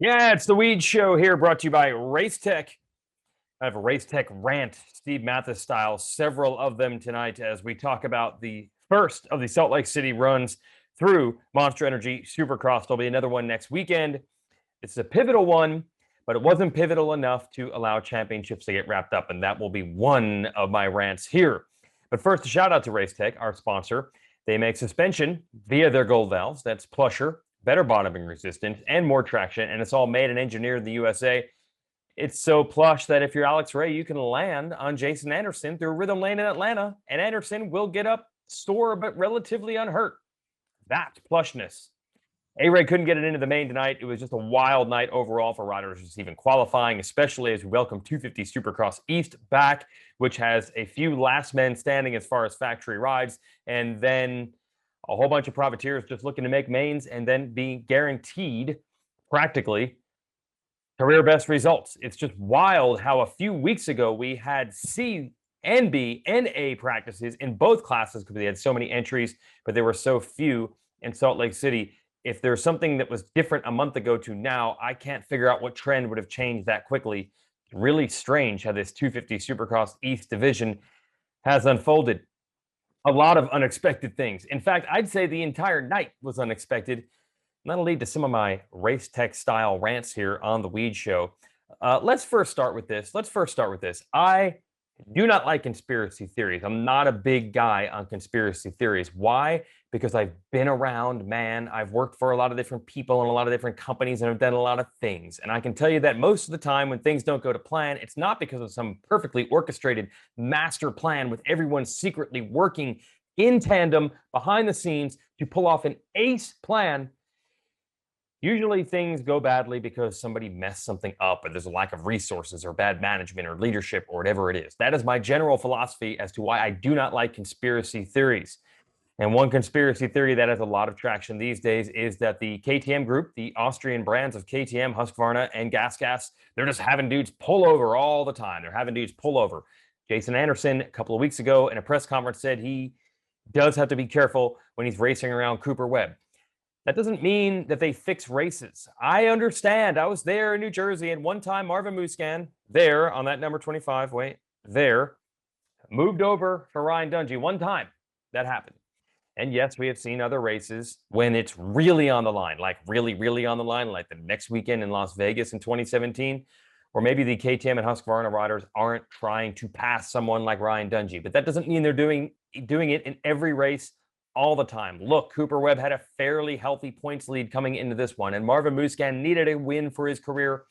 Yeah, it's the Weege Show here, brought to you by Race Tech. I have a Race Tech rant, Steve Mathis style, several of them tonight as we talk about the first of the Salt Lake City runs through Monster Energy Supercross. There'll be another one next weekend. It's a pivotal one, but it wasn't pivotal enough to allow championships to get wrapped up, and that will be one of my rants here. But first, a shout out to Race Tech, our sponsor. They make suspension via their gold valves. That's plusher, better bottoming resistance, and more traction. And it's all made and engineered in the USA. It's so plush that if you're Alex Ray, you can land on Jason Anderson through a rhythm lane in Atlanta, and Anderson will get up, soar, but relatively unhurt. That's plushness. A-Ray couldn't get it into the main tonight. It was just a wild night overall for riders receiving qualifying, especially as we welcome 250 Supercross East back, which has a few last men standing as far as factory rides, and then a whole bunch of privateers just looking to make mains and then being guaranteed practically career best results. It's just wild how a few weeks ago we had C and B and A practices in both classes because they had so many entries, but there were so few in Salt Lake City. If there's something that was different a month ago to now, I can't figure out what trend would have changed that quickly. Really strange how this 250 Supercross East division has unfolded. A lot of unexpected things. In fact, I'd say the entire night was unexpected. And that'll lead to some of my Race Tech style rants here on the Weege Show. Let's first start with this. I do not like conspiracy theories. I'm not a big guy on conspiracy theories. Why? Because I've been around, man. I've worked for a lot of different people and a lot of different companies, and I've done a lot of things. And I can tell you that most of the time when things don't go to plan, it's not because of some perfectly orchestrated master plan with everyone secretly working in tandem behind the scenes to pull off an ace plan. Usually things go badly because somebody messed something up, or there's a lack of resources or bad management or leadership or whatever it is. That is my general philosophy as to why I do not like conspiracy theories. And one conspiracy theory that has a lot of traction these days is that the KTM group, the Austrian brands of KTM, Husqvarna, and Gas, they're just having dudes pull over all the time. They're having dudes pull over. Jason Anderson, a couple of weeks ago in a press conference, said he does have to be careful when he's racing around Cooper Webb. That doesn't mean that they fix races. I understand. I was there in New Jersey, and one time Marvin Musquin, there on that number 25, moved over for Ryan Dungey. One time that happened. And yes, we have seen other races when it's really on the line, like really, really on the line, like the next weekend in Las Vegas in 2017, or maybe the KTM and Husqvarna riders aren't trying to pass someone like Ryan Dungey. But that doesn't mean they're doing it in every race all the time. Look, Cooper Webb had a fairly healthy points lead coming into this one, and Marvin Musquin needed a win for his career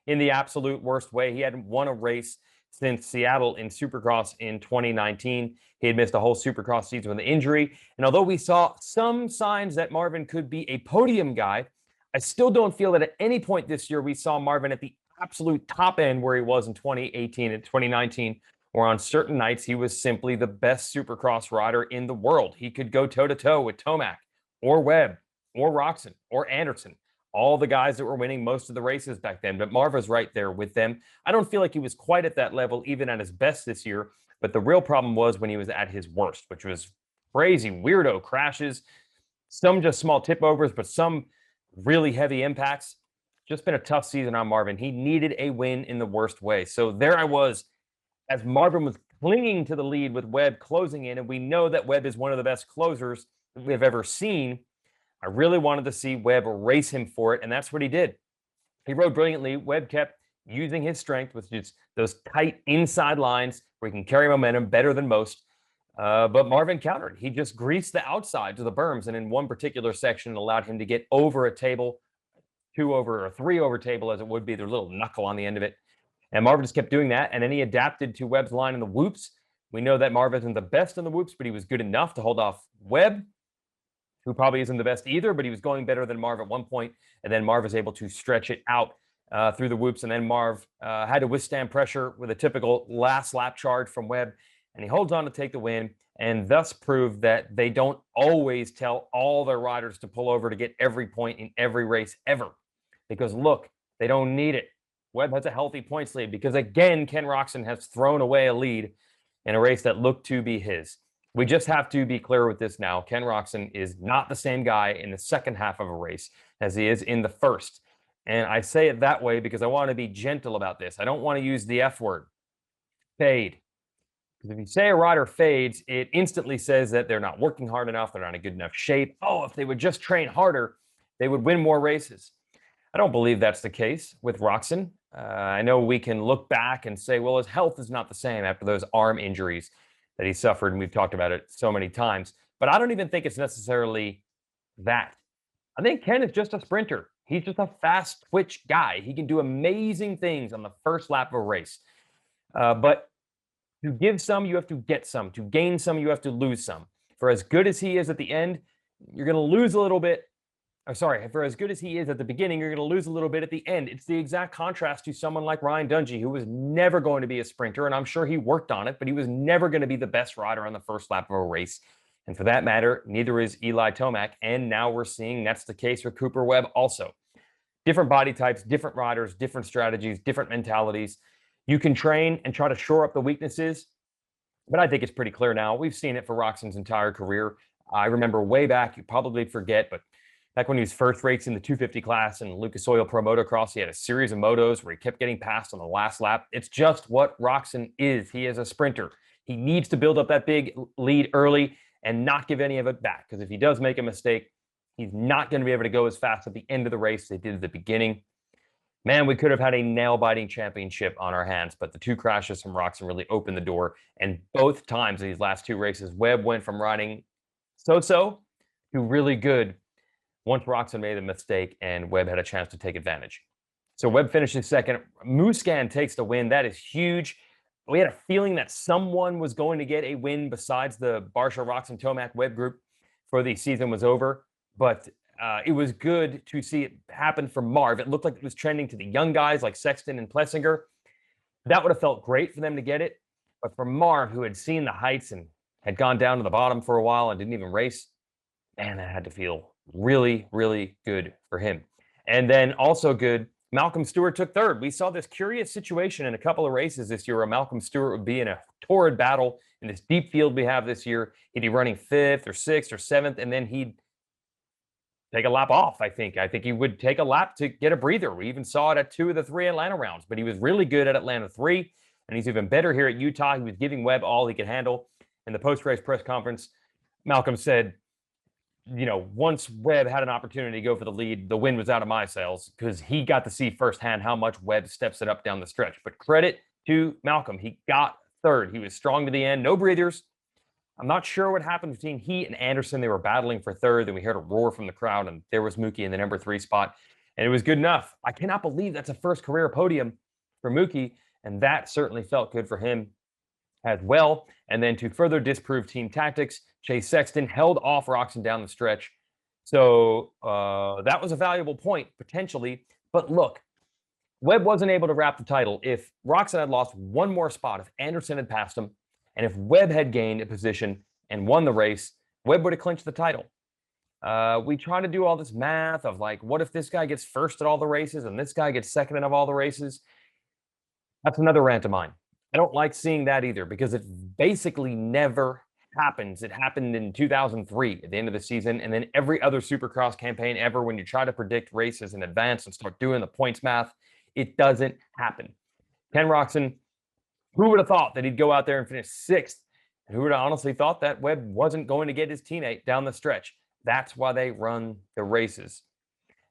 in the absolute worst way. He hadn't won a race since Seattle in Supercross in 2019. He had missed a whole Supercross season with an injury. And although we saw some signs that Marvin could be a podium guy, I still don't feel that at any point this year we saw Marvin at the absolute top end where he was in 2018 and 2019, where on certain nights he was simply the best Supercross rider in the world. He could go toe-to-toe with Tomac or Webb or Roczen or Anderson, all the guys that were winning most of the races back then. But Marv was right there with them. I don't feel like he was quite at that level, even at his best this year. But the real problem was when he was at his worst, which was crazy, weirdo crashes, some just small tip overs, but some really heavy impacts. Just been a tough season on Marvin. He needed a win in the worst way. So there I was, as Marvin was clinging to the lead with Webb closing in, and we know that Webb is one of the best closers that we've ever seen. I really wanted to see Webb race him for it, and that's what he did. He rode brilliantly. Webb kept using his strength with just those tight inside lines where he can carry momentum better than most. But Marvin countered. He just greased the outsides of the berms, and in one particular section, it allowed him to get over a table, 2 over or 3 over table as it would be. There's a little knuckle on the end of it. And Marvin just kept doing that, and then he adapted to Webb's line in the whoops. We know that Marvin isn't the best in the whoops, but he was good enough to hold off Webb, who probably isn't the best either, but he was going better than Marv at one point, and then Marv was able to stretch it out through the whoops, and then Marv had to withstand pressure with a typical last lap charge from Webb, and he holds on to take the win, and thus prove that they don't always tell all their riders to pull over to get every point in every race ever. Because look, they don't need it. Webb has a healthy points lead because, again, Ken Roczen has thrown away a lead in a race that looked to be his. We just have to be clear with this now. Ken Roczen is not the same guy in the second half of a race as he is in the first. And I say it that way because I want to be gentle about this. I don't want to use the F word, fade. Because if you say a rider fades, it instantly says that they're not working hard enough, they're not in good enough shape. Oh, if they would just train harder, they would win more races. I don't believe that's the case with Roczen. I know we can look back and say, well, his health is not the same after those arm injuries that he suffered, and we've talked about it so many times. But I don't even think it's necessarily that. I think Ken is just a sprinter. He's just a fast twitch guy. He can do amazing things on the first lap of a race. But to give some, you have to get some. To gain some, you have to lose some. For as good as he is at the end, you're going to lose a little bit. For as good as he is at the beginning, you're going to lose a little bit at the end. It's the exact contrast to someone like Ryan Dungey, who was never going to be a sprinter, and I'm sure he worked on it, but he was never going to be the best rider on the first lap of a race. And for that matter, neither is Eli Tomac, and now we're seeing that's the case with Cooper Webb also. Different body types, different riders, different strategies, different mentalities. You can train and try to shore up the weaknesses, but I think it's pretty clear now. We've seen it for Roczen's entire career. I remember way back, you probably forget, but back when he was first racing the 250 class in Lucas Oil Pro Motocross, he had a series of motos where he kept getting passed on the last lap. It's just what Roczen is. He is a sprinter. He needs to build up that big lead early and not give any of it back, because if he does make a mistake, he's not going to be able to go as fast at the end of the race as they did at the beginning. Man, we could have had a nail-biting championship on our hands, but the two crashes from Roczen really opened the door. And both times in these last two races, Webb went from riding so-so to really good once Roczen made a mistake and Webb had a chance to take advantage. So Webb finishes second. Musquin takes the win. That is huge. We had a feeling that someone was going to get a win besides the Barcia, Roczen, Tomac Webb group before the season was over. But it was good to see it happen for Marv. It looked like it was trending to the young guys like Sexton and Plessinger. That would have felt great for them to get it. But for Marv, who had seen the heights and had gone down to the bottom for a while and didn't even race, man, that had to feel really, really good for him. And then also good, Malcolm Stewart took third. We saw this curious situation in a couple of races this year where Malcolm Stewart would be in a torrid battle in this deep field we have this year. He'd be running 5th or 6th or 7th, and then he'd take a lap off, I think. I think he would take a lap to get a breather. We even saw it at 2 of the 3 Atlanta rounds, but he was really good at Atlanta 3, and he's even better here at Utah. He was giving Webb all he could handle. In the post-race press conference, Malcolm said, once Webb had an opportunity to go for the lead, the wind was out of my sails because he got to see firsthand how much Webb steps it up down the stretch. But credit to Malcolm. He got third. He was strong to the end. No breathers. I'm not sure what happened between he and Anderson. They were battling for third. Then we heard a roar from the crowd, and there was Mookie in the number 3 spot. And it was good enough. I cannot believe that's a first career podium for Mookie, and that certainly felt good for him as well. And then to further disprove team tactics, Chase Sexton held off Roczen down the stretch. So that was a valuable point, potentially. But look, Webb wasn't able to wrap the title if Roczen had lost one more spot, if Anderson had passed him, and if Webb had gained a position and won the race, Webb would have clinched the title. We try to do all this math of like, what if this guy gets first at all the races and this guy gets second of all the races? That's another rant of mine. I don't like seeing that either because it basically never happens. It happened in 2003 at the end of the season, and then every other Supercross campaign ever when you try to predict races in advance and start doing the points math, it doesn't happen. Ken Roczen, who would have thought that he'd go out there and finish 6th? And who would have honestly thought that Webb wasn't going to get his teammate down the stretch? That's why they run the races.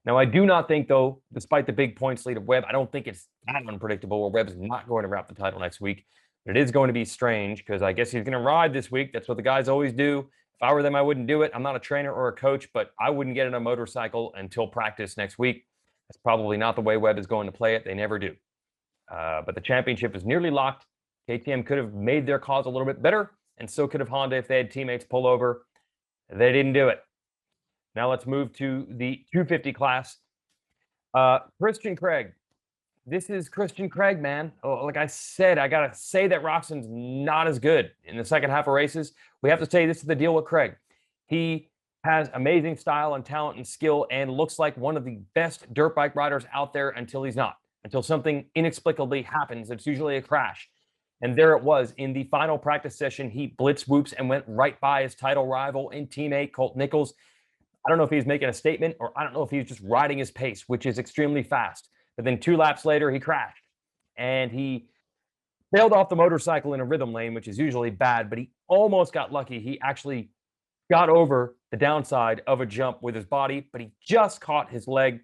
Now, I do not think, though, despite the big points lead of Webb, I don't think it's that unpredictable where Webb's not going to wrap the title next week. But it is going to be strange because I guess he's going to ride this week. That's what the guys always do. If I were them, I wouldn't do it. I'm not a trainer or a coach, but I wouldn't get in a motorcycle until practice next week. That's probably not the way Webb is going to play it. They never do. But the championship is nearly locked. KTM could have made their cause a little bit better, and so could have Honda if they had teammates pull over. They didn't do it. Now let's move to the 250 class. Christian Craig. This is Christian Craig, man. Oh, like I said, I got to say that Roczen's not as good in the second half of races. We have to say this is the deal with Craig. He has amazing style and talent and skill and looks like one of the best dirt bike riders out there until he's not. Until something inexplicably happens. It's usually a crash. And there it was. In the final practice session, he blitz whoops and went right by his title rival and teammate, Colt Nichols. I don't know if he's making a statement or I don't know if he's just riding his pace, which is extremely fast. But then 2 laps later, he crashed and he sailed off the motorcycle in a rhythm lane, which is usually bad, but he almost got lucky. He actually got over the downside of a jump with his body, but he just caught his leg.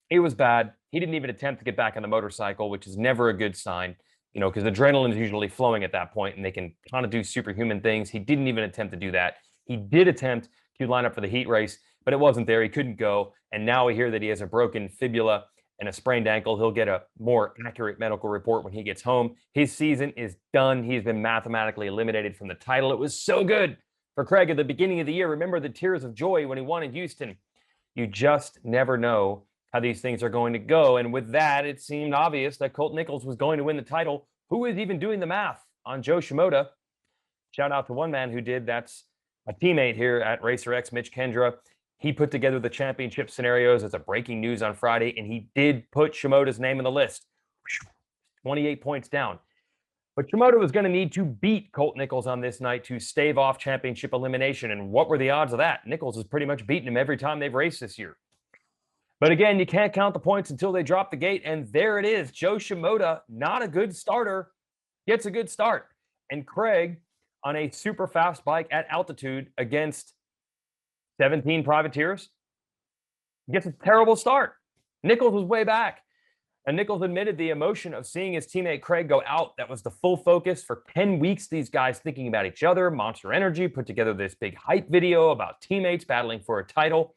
It was bad. He didn't even attempt to get back on the motorcycle, which is never a good sign, you know, because adrenaline is usually flowing at that point and they can kind of do superhuman things. He didn't even attempt to do that. He did attempt to line up for the heat race, but it wasn't there. He couldn't go. And now we hear that he has a broken fibula and a sprained ankle. He'll get a more accurate medical report when he gets home. His season is done. He's been mathematically eliminated from the title. It was so good for Craig at the beginning of the year. Remember the tears of joy when he won in Houston. You just never know how these things are going to go. And with that, it seemed obvious that Colt Nichols was going to win the title. Who is even doing the math on Joe Shimoda? Shout out to one man who did. That's a teammate here at Racer X, Mitch Kendra. He put together the championship scenarios as a breaking news on Friday, and he did put Shimoda's name in the list. 28 points down. But Shimoda was going to need to beat Colt Nichols on this night to stave off championship elimination. And what were the odds of that? Nichols has pretty much beaten him every time they've raced this year. But again, you can't count the points until they drop the gate. And there it is. Joe Shimoda, not a good starter, gets a good start. And Craig, on a super fast bike at altitude against 17 privateers, gets a terrible start. Nichols was way back. And Nichols admitted the emotion of seeing his teammate Craig go out. That was the full focus for 10 weeks. These guys thinking about each other. Monster Energy put together this big hype video about teammates battling for a title.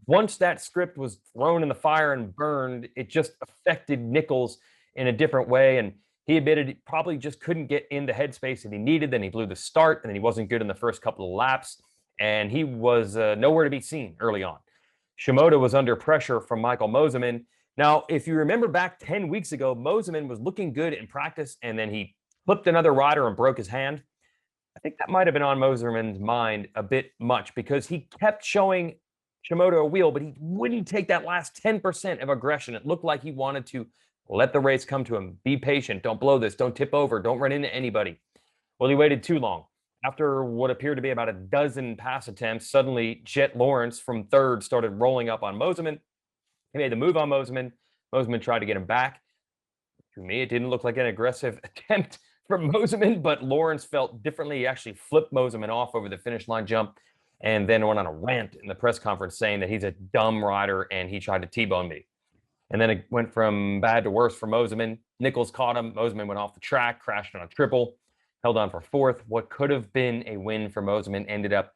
Once that script was thrown in the fire and burned, it just affected Nichols in a different way. And he admitted he probably just couldn't get in the headspace that he needed. Then he blew the start, and then he wasn't good in the first couple of laps. And he was nowhere to be seen early on. Shimoda was under pressure from Michael Moseman. Now, if you remember back 10 weeks ago, Moseman was looking good in practice, and then he flipped another rider and broke his hand. I think that might have been on Moseman's mind a bit much because he kept showing Shimoda a wheel, but he wouldn't take that last 10% of aggression. It looked like he wanted to let the race come to him. Be patient. Don't blow this. Don't tip over. Don't run into anybody. Well, he waited too long. After what appeared to be about a dozen pass attempts, suddenly Jet Lawrence from third started rolling up on Moseman. He made the move on Moseman. Moseman tried to get him back. To me, it didn't look like an aggressive attempt from Moseman, but Lawrence felt differently. He actually flipped Moseman off over the finish line jump and then went on a rant in the press conference saying that he's a dumb rider and he tried to T-bone me. And then it went from bad to worse for Moseman. Nichols caught him. Moseman went off the track, crashed on a triple, held on for fourth. What could have been a win for Moseman ended up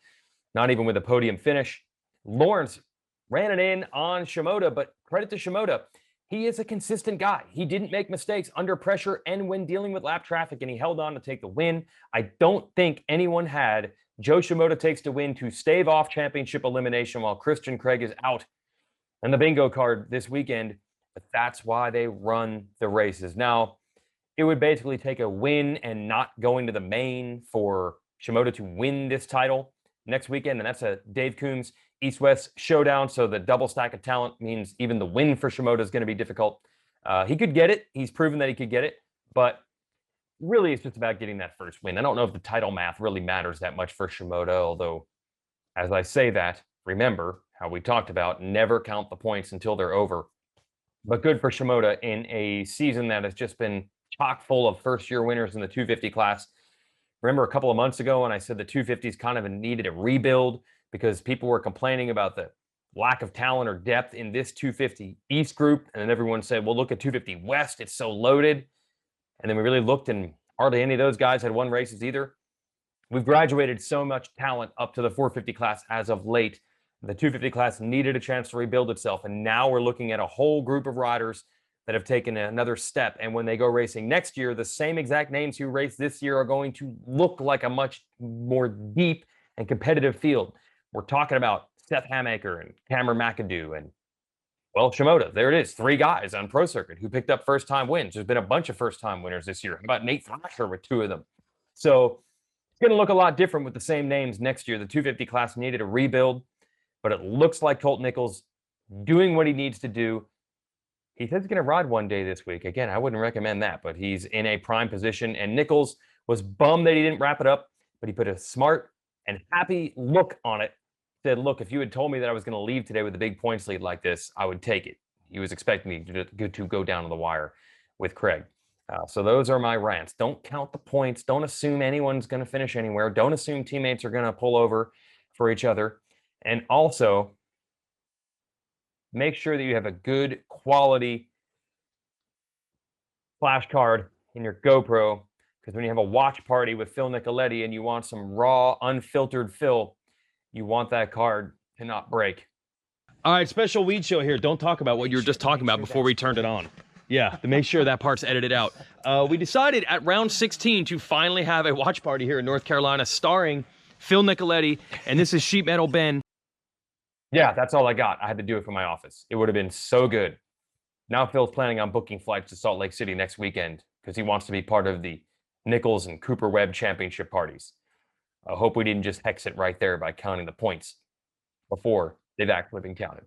not even with a podium finish. Lawrence ran it in on Shimoda, but credit to Shimoda. He is a consistent guy. He didn't make mistakes under pressure and when dealing with lap traffic, and he held on to take the win. I don't think anyone had Joe Shimoda takes the win to stave off championship elimination while Christian Craig is out and the bingo card this weekend. But that's why they run the races. Now, it would basically take a win and not going to the main for Shimoda to win this title next weekend, and that's a Dave Coombs East-West showdown, so the double stack of talent means even the win for Shimoda is going to be difficult. He could get it. He's proven that he could get it, but really it's just about getting that first win. I don't know if the title math really matters that much for Shimoda, although as I say that, remember how we talked about never count the points until they're over. But good for Shimoda in a season that has just been chock full of first-year winners in the 250 class. Remember a couple of months ago when I said the 250s kind of needed a rebuild because people were complaining about the lack of talent or depth in this 250 East group. And then everyone said, well, look at 250 West. It's so loaded. And then we really looked and hardly any of those guys had won races either. We've graduated so much talent up to the 450 class as of late. The 250 class needed a chance to rebuild itself. And now we're looking at a whole group of riders that have taken another step. And when they go racing next year, the same exact names who raced this year are going to look like a much more deep and competitive field. We're talking about Seth Hamaker and Cameron McAdoo and, well, Shimoda. There it is. 3 guys on Pro Circuit who picked up first-time wins. There's been a bunch of first-time winners this year. How about Nate Thrasher with 2 of them? So it's going to look a lot different with the same names next year. The 250 class needed a rebuild, but it looks like Colt Nichols doing what he needs to do. He says he's going to ride one day this week. Again, I wouldn't recommend that, but he's in a prime position. And Nichols was bummed that he didn't wrap it up, but he put a smart and happy look on it said, look, if you had told me that I was going to leave today with a big points lead like this, I would take it. He was expecting me to go down to the wire with Craig. So those are my rants. Don't count the points. Don't assume anyone's going to finish anywhere. Don't assume teammates are going to pull over for each other. And also, make sure that you have a good quality flash card in your GoPro, because when you have a watch party with Phil Nicoletti and you want some raw, unfiltered Phil, you want that card to not break. All right, special Weege Show here. Don't talk about what you were just talking about before we turned it on. Yeah, to make sure that part's edited out. We decided at round 16 to finally have a watch party here in North Carolina starring Phil Nicoletti, and this is Sheetmetal Ben. Yeah, that's all I got. I had to do it from my office. It would have been so good. Now Phil's planning on booking flights to Salt Lake City next weekend because he wants to be part of the Nichols and Cooper Webb championship parties. I hope we didn't just hex it right there by counting the points before they've actually been counted.